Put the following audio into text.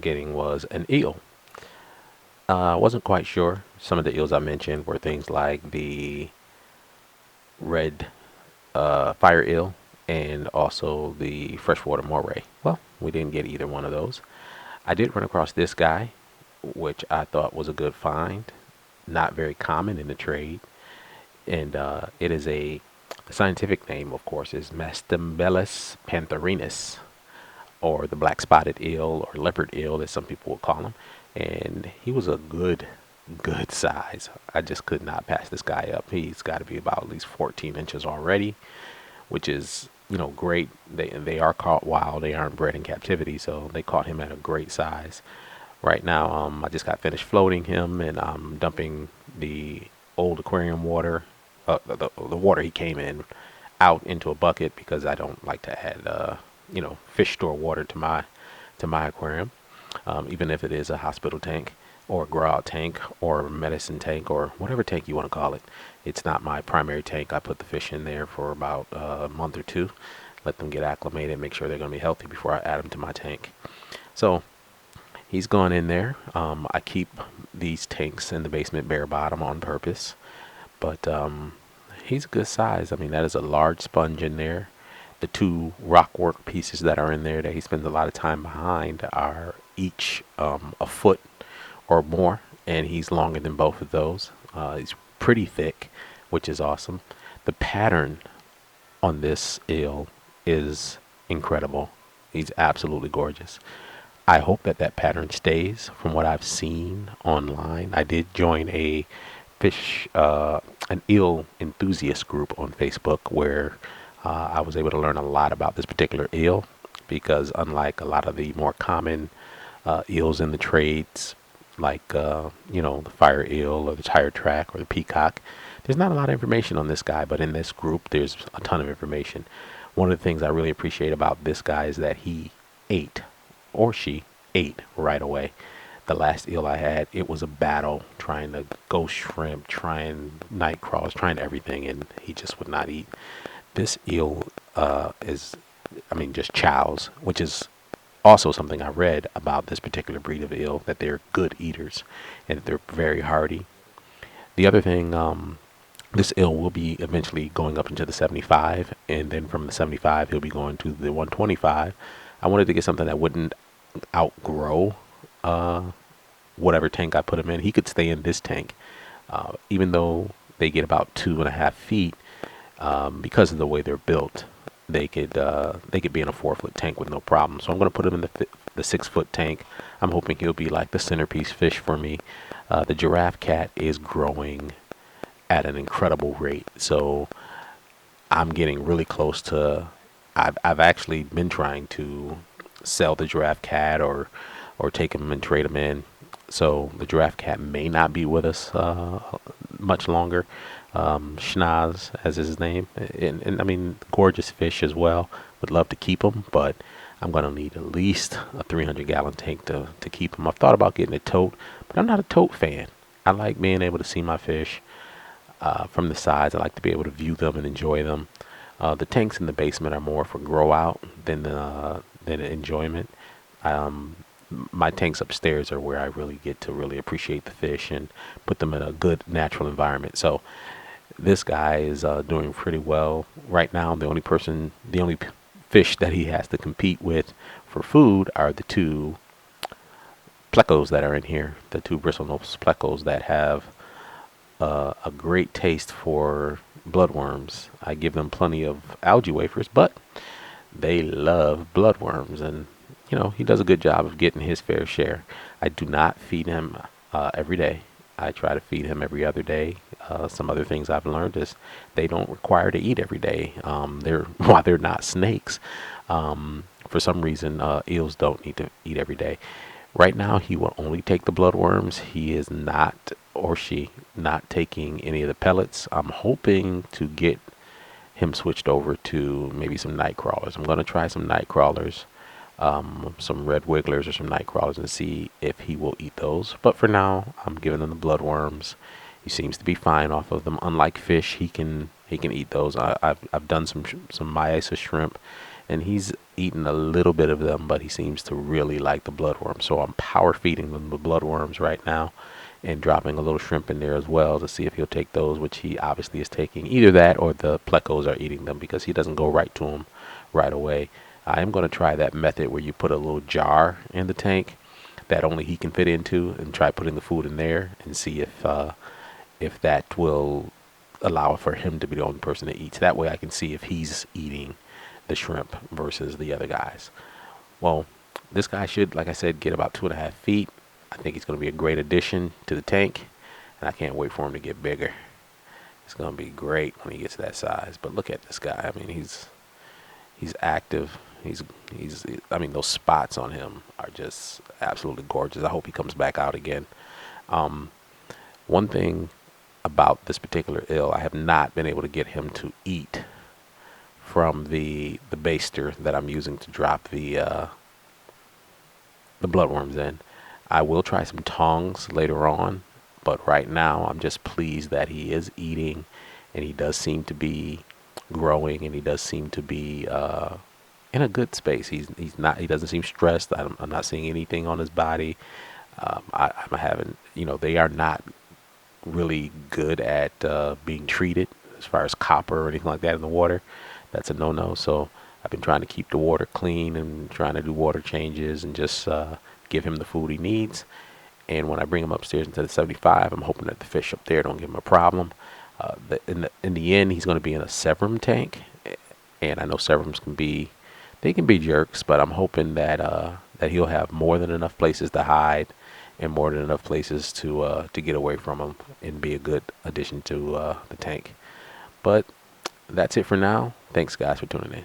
Getting was an eel. I wasn't quite sure. Some of the eels I mentioned were things like the red fire eel and also the freshwater moray. Well, we didn't get either one of those. I did run across this guy, which I thought was a good find. Not very common in the trade, and it is the scientific name, of course, is Mastabellus pantherinus, or the black spotted eel, or leopard eel, as some people will call him. And he was a good size. I just could not pass this guy up. He's got to be about at least 14 inches already, which is, great. They are caught wild. They aren't bred in captivity, so they caught him at a great size. Right now, I just got finished floating him, and I'm dumping the old aquarium water, the water he came in, out into a bucket because I don't like to add, fish store water to my aquarium, even if it is a hospital tank or a grow out tank or a medicine tank or whatever tank you want to call it. It's not my primary tank. I put the fish in there for about a month or two, let them get acclimated, make sure they're going to be healthy before I add them to my tank. So he's gone in there. I keep these tanks in the basement bare bottom on purpose, but he's a good size. I mean, that is a large sponge in there. The two rock work pieces that are in there that he spends a lot of time behind are each a foot or more, and he's longer than both of those. He's pretty thick, which is awesome. The pattern on this eel is incredible. He's absolutely gorgeous. I hope that that pattern stays from what I've seen online. I did join a an eel enthusiast group on Facebook where I was able to learn a lot about this particular eel because unlike a lot of the more common eels in the trades, like the fire eel or the tire track or the peacock, there's not a lot of information on this guy. But in this group, there's a ton of information. One of the things I really appreciate about this guy is that he ate, or she ate right away. The last eel I had, it was a battle trying to go shrimp, trying night crawls, trying everything, and he just would not eat. This eel is, I mean, just chows, which is also something I read about this particular breed of eel, that they're good eaters and that they're very hardy. The other thing, this eel will be eventually going up into the 75, and then from the 75, he'll be going to the 125. I wanted to get something that wouldn't outgrow whatever tank I put him in. He could stay in this tank, even though they get about 2.5 feet. Because of the way they're built, they could be in a 4 foot tank with no problem. So I'm going to put him in the 6 foot tank. I'm hoping he'll be like the centerpiece fish for me. The giraffe cat is growing at an incredible rate, so I'm getting really close to. I've actually been trying to sell the giraffe cat or take him and trade him in. So the giraffe cat may not be with us much longer. Schnoz, as his name, and I mean, gorgeous fish as well. Would love to keep him, but I'm gonna need at least a 300-gallon tank to keep him. I've thought about getting a tote, but I'm not a tote fan. I like being able to see my fish from the sides. I like to be able to view them and enjoy them. The tanks in the basement are more for grow out than enjoyment. Um, my tanks upstairs are where I really get to really appreciate the fish and put them in a good natural environment. So this guy is doing pretty well right now. The only fish that he has to compete with for food are the two plecos that are in here, the two bristlenose plecos that have a great taste for bloodworms. I give them plenty of algae wafers, but they love bloodworms, and he does a good job of getting his fair share. I do not feed him every day. I try to feed him every other day. Some other things I've learned is they don't require to eat every day. They're while they're not snakes. For some reason, eels don't need to eat every day. Right now, he will only take the bloodworms. He is not, or she, not taking any of the pellets. I'm hoping to get him switched over to maybe some night crawlers. I'm going to try some night crawlers, some red wigglers or some night crawlers, and see if he will eat those. But for now, I'm giving him the bloodworms. He seems to be fine off of them. Unlike fish, he can eat those. I've done some mysis shrimp, and he's eaten a little bit of them, but he seems to really like the bloodworms. So I'm power feeding them the bloodworms right now, and dropping a little shrimp in there as well to see if he'll take those, which he obviously is taking. Either that or the plecos are eating them because he doesn't go right to them right away. I am going to try that method where you put a little jar in the tank that only he can fit into, and try putting the food in there and see if that will allow for him to be the only person that eats. That way I can see if he's eating the shrimp versus the other guys. Well, this guy should, like I said, get about 2.5 feet. I think he's going to be a great addition to the tank, and I can't wait for him to get bigger. It's going to be great when he gets that size. But look at this guy. I mean, he's active. I mean, those spots on him are just absolutely gorgeous. I hope he comes back out again. One thing about this particular eel, I have not been able to get him to eat from the baster that I'm using to drop the bloodworms in. I will try some tongs later on, but right now I'm just pleased that he is eating, and he does seem to be growing, and he does seem to be in a good space. He's not. He doesn't seem stressed. I'm not seeing anything on his body. I'm having, they are not really good at being treated as far as copper or anything like that in the water. That's a no-no. So I've been trying to keep the water clean and trying to do water changes and just give him the food he needs. And when I bring him upstairs into the 75, I'm hoping that the fish up there don't give him a problem. In the end, he's going to be in a Severum tank, and I know Severums can be jerks, but I'm hoping that he'll have more than enough places to hide and more than enough places to get away from him and be a good addition to the tank. But that's it for now. Thanks, guys, for tuning in.